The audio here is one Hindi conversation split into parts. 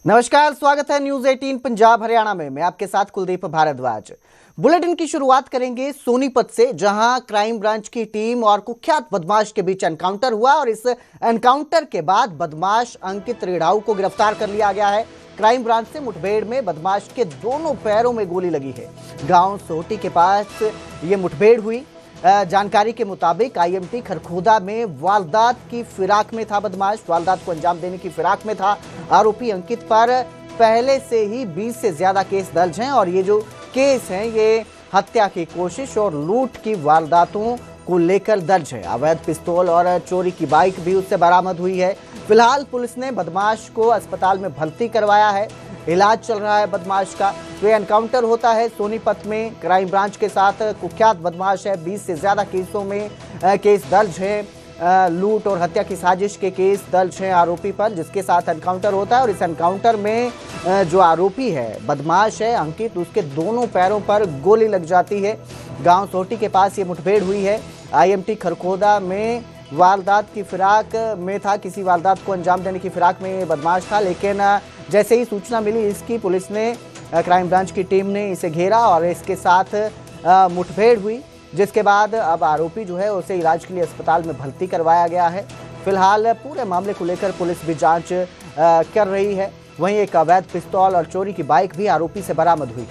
नमस्कार, स्वागत है न्यूज 18 पंजाब हरियाणा में। मैं आपके साथ कुलदीप भारद्वाज। बुलेटिन की शुरुआत करेंगे सोनीपत से, जहां क्राइम ब्रांच की टीम और कुख्यात बदमाश के बीच एनकाउंटर हुआ और इस एनकाउंटर के बाद बदमाश अंकित रेडाऊ को गिरफ्तार कर लिया गया है। क्राइम ब्रांच से मुठभेड़ में बदमाश के दोनों पैरों में गोली लगी है। गांव सोहटी के पास ये मुठभेड़ हुई। जानकारी के मुताबिक आईएमटी खरखोदा में वारदात की फिराक में था बदमाश, वारदात को अंजाम देने की फिराक में था। आरोपी अंकित पर पहले से ही 20 से ज्यादा केस दर्ज हैं और ये जो केस हैं ये हत्या की कोशिश और लूट की वारदातों को लेकर दर्ज है। अवैध पिस्तौल और चोरी की बाइक भी उससे बरामद हुई है। फिलहाल पुलिस ने बदमाश को अस्पताल में भर्ती करवाया है, इलाज चल रहा है बदमाश का। तो ये एनकाउंटर होता है सोनीपत में क्राइम ब्रांच के साथ। कुख्यात बदमाश है, 20 से ज्यादा केसों में केस दर्ज है। लूट और हत्या की साजिश के केस दर्ज हैं आरोपी पर, जिसके साथ एनकाउंटर होता है। और इस एनकाउंटर में जो आरोपी है, बदमाश है अंकित, उसके दोनों पैरों पर गोली लग जाती है। गांव सोहटी के पास ये मुठभेड़ हुई है। आईएमटी खरखोदा में वारदात की फिराक में था, किसी वारदात को अंजाम देने की फिराक में बदमाश था, लेकिन जैसे ही सूचना मिली इसकी, पुलिस ने, क्राइम ब्रांच की टीम ने इसे घेरा और इसके साथ मुठभेड़ हुई, जिसके बाद अब आरोपी जो है उसे इलाज के लिए अस्पताल में भर्ती करवाया गया है। फिलहाल पूरे मामले को लेकर पुलिस भी जांच कर रही है। वहीं एक अवैध पिस्तौल और चोरी की बाइक भी आरोपी से बरामद हुई।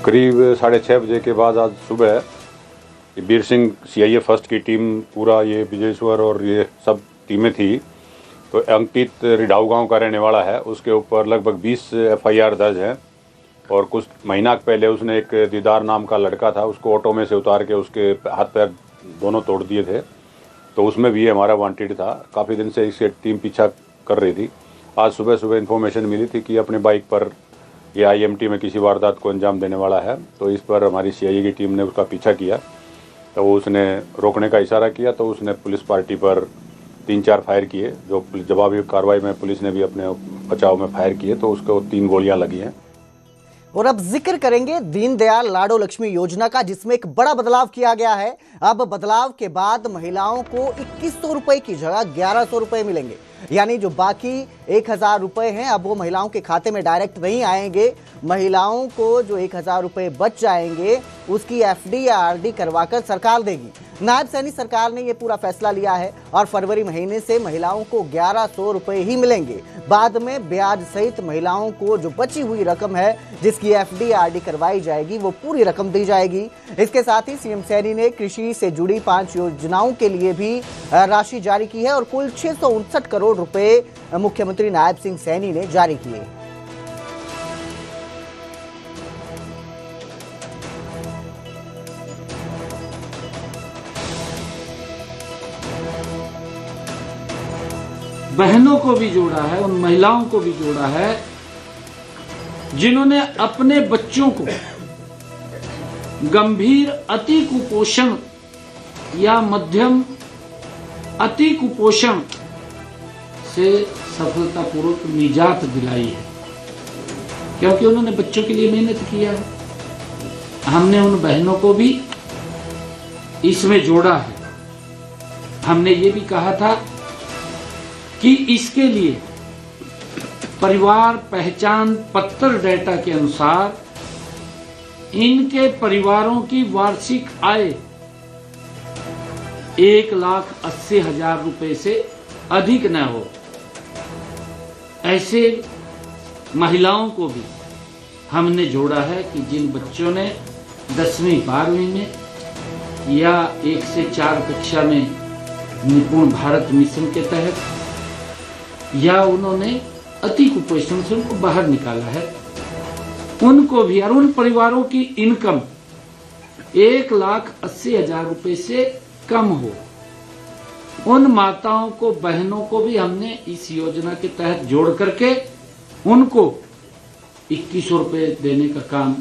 करीब 6:30 बजे के बाद आज सुबह बीर सिंह सीआईए फर्स्ट की टीम, पूरा ये विजयेश्वर और ये सब टीमें थी, तो अंकित रिडाऊ गांव का रहने वाला है। उसके ऊपर लगभग 20 एफआईआर दर्ज हैं और कुछ महीना पहले उसने एक दीदार नाम का लड़का था, उसको ऑटो में से उतार के उसके हाथ पैर दोनों तोड़ दिए थे, तो उसमें भी हमारा वांटेड था। काफ़ी दिन से इससे टीम पीछा कर रही थी। आज सुबह सुबह इन्फॉर्मेशन मिली थी कि अपने बाइक पर ये आईएमटी में किसी वारदात को अंजाम देने वाला है, तो इस पर हमारी सीआईए की टीम ने उसका पीछा किया, तो वो उसने रोकने का इशारा किया, तो उसने पुलिस पार्टी पर 3-4 फायर किए, जो जवाबी कार्रवाई में पुलिस ने भी अपने बचाव में फायर किए, तो उसको 3 गोलियां लगी हैं। और अब जिक्र करेंगे दीनदयाल लाडो लक्ष्मी योजना का, जिसमें एक बड़ा बदलाव किया गया है। अब बदलाव के बाद महिलाओं को 2100 रुपए की जगह 1100 रुपए मिलेंगे, यानी जो बाकी 1000 रुपए हैं अब वो महिलाओं के खाते में डायरेक्ट नहीं आएंगे। महिलाओं को जो 1000 रुपए बच जाएंगे उसकी एफडी या आरडी करवाकर सरकार देगी। नायब सैनी सरकार ने ये पूरा फैसला लिया है और फरवरी महीने से महिलाओं को 1100 रुपए ही मिलेंगे। बाद में ब्याज सहित महिलाओं को जो बची हुई रकम है, जिसकी एफडी आरडी करवाई जाएगी, वो पूरी रकम दी जाएगी। इसके साथ ही सीएम सैनी ने कृषि से जुड़ी 5 योजनाओं के लिए भी राशि जारी की है और कुल 659 करोड़ रुपए मुख्यमंत्री नायब सिंह सैनी ने जारी किए। बहनों को भी जोड़ा है, उन महिलाओं को भी जोड़ा है जिन्होंने अपने बच्चों को गंभीर अति कुपोषण या मध्यम अति कुपोषण से सफलतापूर्वक निजात दिलाई है, क्योंकि उन्होंने बच्चों के लिए मेहनत किया है। हमने उन बहनों को भी इसमें जोड़ा है। हमने ये भी कहा था कि इसके लिए परिवार पहचान पत्र डेटा के अनुसार इनके परिवारों की वार्षिक आय 1,80,000 रुपए से अधिक न हो। ऐसे महिलाओं को भी हमने जोड़ा है कि जिन बच्चों ने 10वीं 12वीं में या 1 से 4 कक्षा में निपुण भारत मिशन के तहत या उन्होंने अति कुपोषण से उनको बाहर निकाला है, उनको भी, और उन परिवारों की इनकम 1,80,000 रुपए से कम हो, उन माताओं को, बहनों को भी हमने इस योजना के तहत जोड़ करके उनको 2100 रुपए देने का काम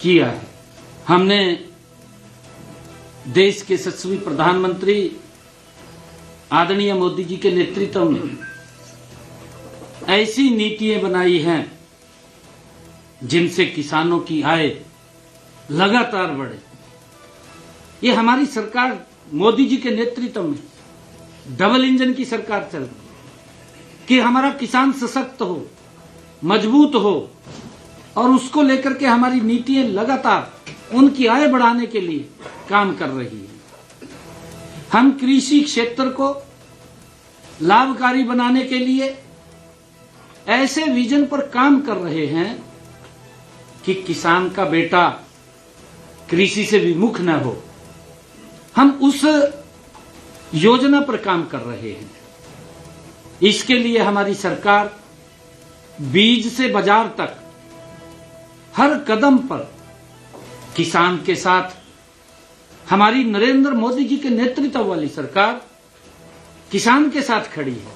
किया है। हमने देश के यशस्वी प्रधानमंत्री आदरणीय मोदी जी के नेतृत्व में ऐसी नीतियां बनाई हैं जिनसे किसानों की आय लगातार बढ़े। ये हमारी सरकार मोदी जी के नेतृत्व में डबल इंजन की सरकार चल रही है कि हमारा किसान सशक्त हो, मजबूत हो, और उसको लेकर के हमारी नीतियां लगातार उनकी आय बढ़ाने के लिए काम कर रही है। हम कृषि क्षेत्र को लाभकारी बनाने के लिए ऐसे विजन पर काम कर रहे हैं कि किसान का बेटा कृषि से विमुख न हो। हम उस योजना पर काम कर रहे हैं। इसके लिए हमारी सरकार बीज से बाजार तक हर कदम पर किसान के साथ, हमारी नरेंद्र मोदी जी के नेतृत्व वाली सरकार किसान के साथ खड़ी है।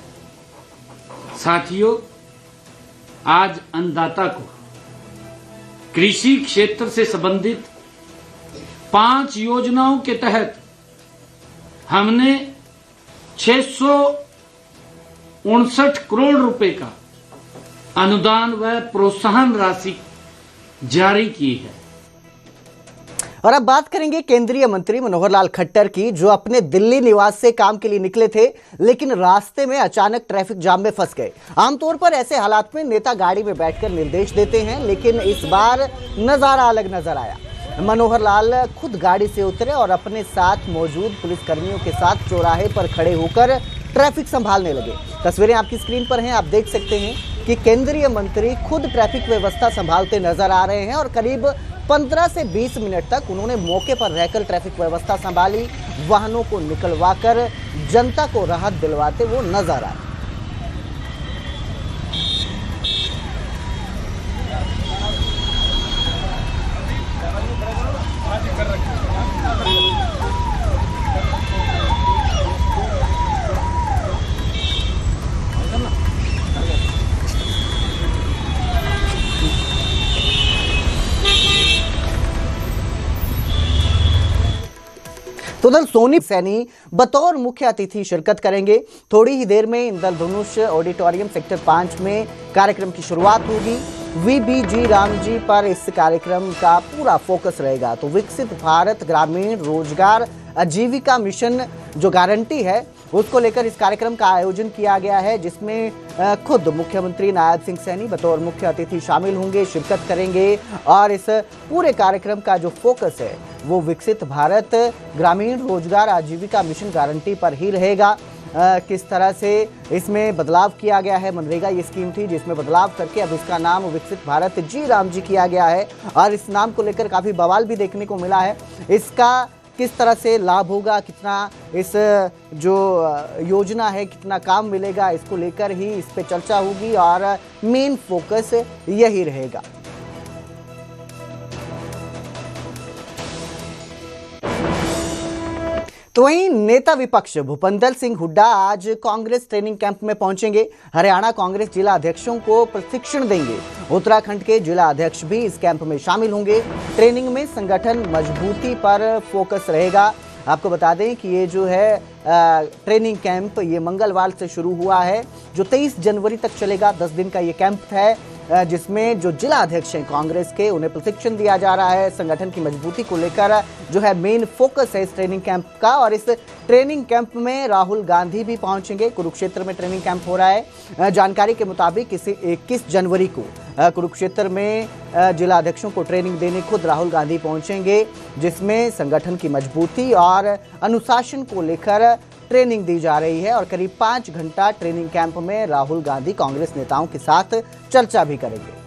साथियों, आज अन्नदाता को कृषि क्षेत्र से संबंधित 5 योजनाओं के तहत हमने 659 करोड़ रुपए का अनुदान व प्रोत्साहन राशि जारी की है। और अब बात करेंगे केंद्रीय मंत्री मनोहर लाल खट्टर की, जो अपने दिल्ली निवास से काम के लिए निकले थे, लेकिन रास्ते में अचानक ट्रैफिक जाम में फंस गए। आमतौर पर ऐसे हालात में नेता गाड़ी में बैठकर निर्देश देते हैं, लेकिन इस बार नजारा अलग नजर आया। मनोहर लाल खुद गाड़ी से उतरे और अपने साथ मौजूद पुलिसकर्मियों के साथ चौराहे पर खड़े होकर ट्रैफिक संभालने लगे। तस्वीरें आपकी स्क्रीन पर हैं, आप देख सकते हैं कि केंद्रीय मंत्री खुद ट्रैफिक व्यवस्था संभालते नजर आ रहे हैं और करीब 15 से 20 मिनट तक उन्होंने मौके पर रहकर ट्रैफिक व्यवस्था संभाली, वाहनों को निकलवाकर जनता को राहत दिलवाते वो नजर आए। तो उधर सोनी सैनी बतौर मुख्य अतिथि शिरकत करेंगे। थोड़ी ही देर में इंद्रधनुष ऑडिटोरियम सेक्टर 5 में कार्यक्रम की शुरुआत होगी। वीबीजी रामजी पर इस कार्यक्रम का पूरा फोकस रहेगा। तो विकसित भारत ग्रामीण रोजगार आजीविका मिशन जो गारंटी है, उसको लेकर इस कार्यक्रम का आयोजन किया गया है, जिसमें खुद मुख्यमंत्री नायब सिंह सैनी बतौर मुख्य अतिथि शामिल होंगे, शिरकत करेंगे। और इस पूरे कार्यक्रम का जो फोकस है वो विकसित भारत ग्रामीण रोजगार आजीविका मिशन गारंटी पर ही रहेगा। किस तरह से इसमें बदलाव किया गया है। मनरेगा ये स्कीम थी जिसमें बदलाव करके अब इसका नाम विकसित भारत जी राम जी किया गया है, और इस नाम को लेकर काफ़ी बवाल भी देखने को मिला है। इसका किस तरह से लाभ होगा, कितना इस जो योजना है कितना काम मिलेगा, इसको लेकर ही इस पे चर्चा होगी और मेन फोकस यही रहेगा। तो वहीं नेता विपक्ष भूपेंद्र सिंह हुड्डा आज कांग्रेस ट्रेनिंग कैंप में पहुंचेंगे। हरियाणा कांग्रेस जिला अध्यक्षों को प्रशिक्षण देंगे। उत्तराखंड के जिला अध्यक्ष भी इस कैंप में शामिल होंगे। ट्रेनिंग में संगठन मजबूती पर फोकस रहेगा। आपको बता दें कि ये जो है ट्रेनिंग कैंप ये मंगलवार से शुरू हुआ है, जो 23 जनवरी तक चलेगा। 10 दिन का ये कैंप है, जिसमें जो जिला अध्यक्ष हैं कांग्रेस के, उन्हें प्रशिक्षण दिया जा रहा है। संगठन की मजबूती को लेकर जो है मेन फोकस है इस ट्रेनिंग कैंप का। और इस ट्रेनिंग कैंप में राहुल गांधी भी पहुंचेंगे। कुरुक्षेत्र में ट्रेनिंग कैंप हो रहा है। जानकारी के मुताबिक इसे 21 जनवरी को कुरुक्षेत्र में जिला अध्यक्षों को ट्रेनिंग देने खुद राहुल गांधी पहुंचेंगे, जिसमें संगठन की मजबूती और अनुशासन को लेकर ट्रेनिंग दी जा रही है। और करीब 5 घंटा ट्रेनिंग कैंप में राहुल गांधी कांग्रेस नेताओं के साथ चर्चा भी करेंगे।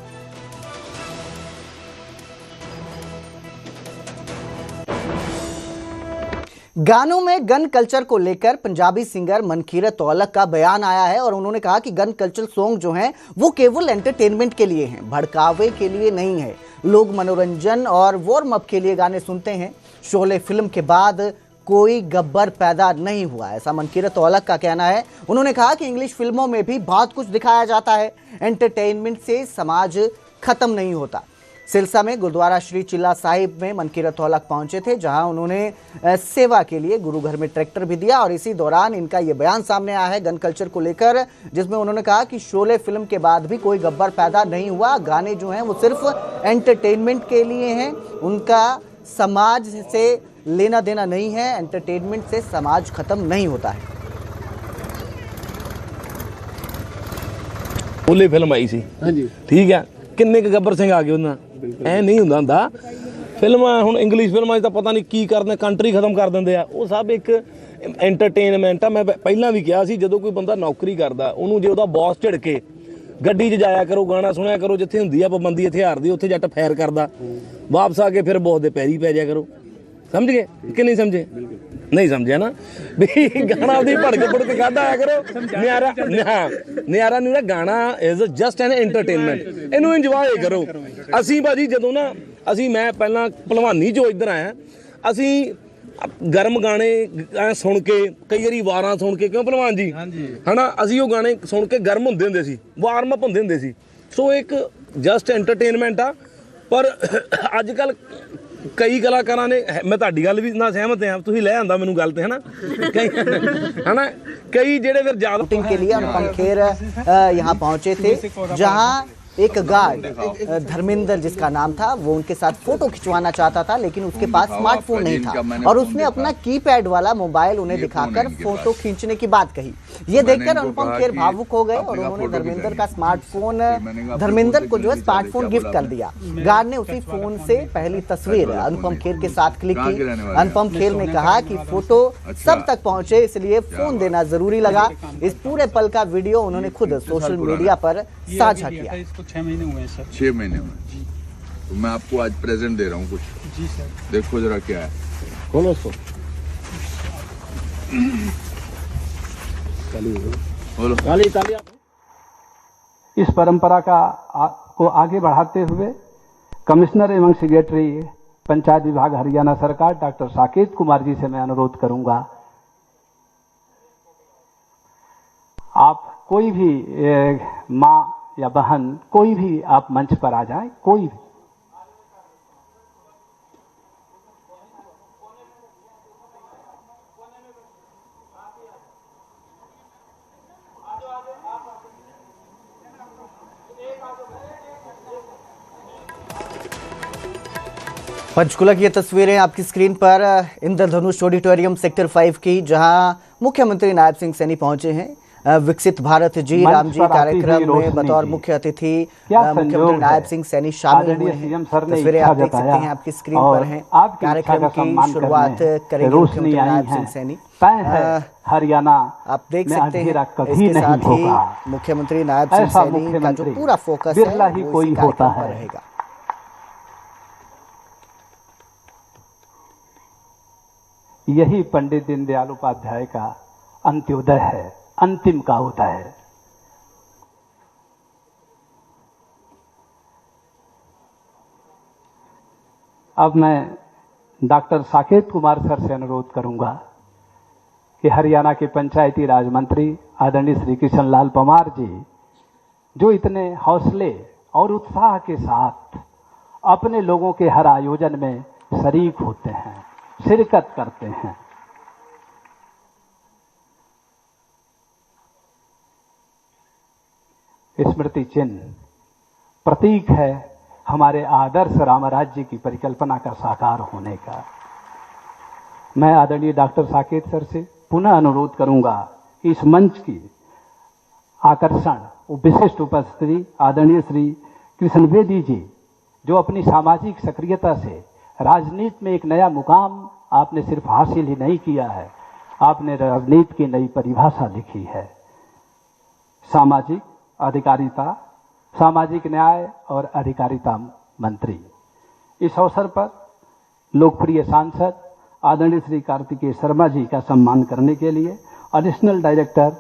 गानों में गन कल्चर को लेकर पंजाबी सिंगर मनकीरत औलख का बयान आया है और उन्होंने कहा कि गन कल्चर सॉन्ग जो हैं वो केवल एंटरटेनमेंट के लिए हैं, भड़कावे के लिए नहीं है। लोग मनोरंजन और वार्म अप के लिए गाने सुनते हैं। शोले फिल्म के बाद कोई गब्बर पैदा नहीं हुआ, ऐसा मनकीरत औलख का कहना है। उन्होंने कहा कि इंग्लिश फिल्मों में भी बहुत कुछ दिखाया जाता है, एंटरटेनमेंट से समाज खत्म नहीं होता। सिरसा में गुरुद्वारा श्री चिल्ला साहिब में मनकीरत औलख पहुंचे थे, जहां उन्होंने सेवा के लिए गुरु घर में ट्रैक्टर भी दिया। और इसी दौरान इनका ये बयान सामने आया है गन कल्चर को लेकर, जिसमें उन्होंने कहा कि शोले फिल्म के बाद भी कोई गब्बर पैदा नहीं हुआ। गाने जो हैं वो सिर्फ एंटरटेनमेंट के लिए हैं, उनका समाज से लेना देना नहीं है। एंटरटेनमेंट से समाज खत्म नहीं होता है। शोले फिल्म आई सी, ठीक है, किन्ने क गब्बर सिंह आ गए उन्हां, ऐ नहीं हुंदा हुंदा। फिल्मां हुण इंग्लिश फिल्मां 'च तां पता नहीं की करदे, कंट्री खत्म कर दिंदे आ, ਉਹ सब एक एंटरटेनमेंट आ। मैं ਪਹਿਲਾਂ ਵੀ ਕਿਹਾ ਸੀ ਜਦੋਂ ਕੋਈ ਬੰਦਾ ਨੌਕਰੀ ਕਰਦਾ ਉਹਨੂੰ ਜੇ ਉਹਦਾ ਬੌਸ ਝਿੜਕੇ ਗੱਡੀ 'ਚ ਜਾਇਆ ਕਰੋ, ਗਾਣਾ ਸੁਣਿਆ ਕਰੋ, ਜਿੱਥੇ ਹੁੰਦੀ ਆ ਪਾਬੰਦੀ ਹਥਿਆਰ ਦੀ ਉੱਥੇ ਜੱਟ ਫਾਇਰ ਕਰਦਾ, ਵਾਪਸ ਆ ਕੇ ਫਿਰ ਬੌਸ ਦੇ ਪੈਰੀ ਪੈ ਜਾਇਆ ਕਰੋ। समझ गए कि नहीं समझे? नहीं समझे ना भी गाना ਉਹਦੀ ਭੜਕ ਭੜਕ ਕੱਢ ਆਇਆ ਕਰੋ। ਨਿਆਰਾ ਨਿਆਰਾ ਨਹੀਂ, ਗਾਣਾ ਇਜ਼ ਜਸਟ ਐਨ ਐਂਟਰਟੇਨਮੈਂਟ, ਇਹਨੂੰ ਇੰਜੋਏ ਕਰੋ। ਅਸੀਂ ਭਾਜੀ ਜਦੋਂ ਨਾ ਮੈਂ ਪਹਿਲਾਂ ਭਲਵਾਨੀ 'ਚੋਂ ਇੱਧਰ ਆਇਆ, ਅਸੀਂ ਗਰਮ ਗਾਣੇ ਸੁਣ ਕੇ ਕਈ ਵਾਰੀ ਵਾਰਾਂ ਸੁਣ ਕੇ, ਕਿਉਂ ਭਲਵਾਨ ਜੀ ਹਨਾ, ਅਸੀਂ ਉਹ ਗਾਣੇ ਸੁਣ ਕੇ ਗਰਮ ਹੁੰਦੇ ਸੀ, ਵਾਰਮ ਅਪ ਹੁੰਦੇ ਹੁੰਦੇ ਸੀ। ਸੋ ਇੱਕ ਜਸਟ ਐਂਟਰਟੇਨਮੈਂਟ ਆ। ਪਰ ਅੱਜ ਕੱਲ ਕਈ ਕਲਾਕਾਰਾਂ ਨੇ, ਮੈਂ ਤੁਹਾਡੀ ਗੱਲ ਵੀ ਨਾਲ ਸਹਿਮਤ ਹਾਂ, ਤੁਸੀਂ ਲੈ ਆਂਦਾ ਮੈਨੂੰ ਗੱਲ ਤੇ ਹਨਾ, कई जेड़े फिर ज्यादा शूटिंग के लिए अनुपम खेर यहाँ पहुंचे थे, जहां एक गार्ड धर्मेंद्र जिसका नाम था वो उनके साथ फोटो खिंचवाना चाहता था, लेकिन उसके पास स्मार्टफोन नहीं था और उसने अपना कीपैड वाला मोबाइल उन्हें दिखाकर फोटो खींचने की बात कही। ये देखकर अनुपम खेर भावुक हो गए और उन्होंने धर्मेंद्र को जो है स्मार्टफोन गिफ्ट कर दिया। गार्ड ने उसी फोन से पहली तस्वीर अनुपम खेर के साथ क्लिक की। अनुपम खेर ने कहा कि फोटो सब तक पहुंचे इसलिए फोन देना जरूरी लगा। इस पूरे पल का वीडियो उन्होंने खुद सोशल मीडिया पर साझा किया। 6 महीने हुए हैं सर। 6 महीने हुए। तो मैं आपको आज प्रेजेंट दे रहा हूँ कुछ। जी सर। देखो जरा क्या है। खोलो सो। इस परंपरा को आगे बढ़ाते हुए कमिश्नर एवं सेक्रेटरी पंचायत विभाग हरियाणा सरकार डॉक्टर साकेत कुमार जी से मैं अनुरोध करूंगा, आप कोई भी माँ या बहन कोई भी आप मंच पर आ जाएं, कोई भी। पंचकुला की ये तस्वीरें आपकी स्क्रीन पर इंद्रधनुष ऑडिटोरियम सेक्टर 5 की, जहां मुख्यमंत्री नायब सिंह सैनी पहुंचे हैं। विकसित भारत जी राम जी कार्यक्रम में बतौर मुख्य अतिथि मुख्यमंत्री नायब सिंह सैनी शामिल हुए हैं। तस्वीरें आप देख सकते हैं, आपकी स्क्रीन पर हैं। कार्यक्रम की शुरुआत करेंगे मुख्यमंत्री नायब सिंह सैनी। हरियाणा आप देख सकते हैं, इसके साथ ही मुख्यमंत्री नायब सिंह सैनी का जो पूरा फोकस है वो इसी कार्यक्रम पर रहेगा। यही पंडित दीनदयाल उपाध्याय का अंत्योदय है, अंतिम का होता है। अब मैं डॉक्टर साकेत कुमार सर से अनुरोध करूंगा कि हरियाणा के पंचायती राज मंत्री आदरणीय श्री कृष्ण लाल परमार जी, जो इतने हौसले और उत्साह के साथ अपने लोगों के हर आयोजन में शरीक होते हैं, शिरकत करते हैं, स्मृति चिन्ह प्रतीक है हमारे आदर्श राम राज्य की परिकल्पना का साकार होने का। मैं आदरणीय डॉक्टर साकेत सर से पुनः अनुरोध करूंगा कि इस मंच की आकर्षण विशिष्ट उपस्थिति आदरणीय श्री कृष्ण बेदी जी, जो अपनी सामाजिक सक्रियता से राजनीति में एक नया मुकाम आपने सिर्फ हासिल ही नहीं किया है, आपने राजनीति की नई परिभाषा लिखी है। सामाजिक अधिकारिता, सामाजिक न्याय और अधिकारिता मंत्री। इस अवसर पर लोकप्रिय सांसद आदरणीय श्री कार्तिकेय शर्मा जी का सम्मान करने के लिए एडिशनल डायरेक्टर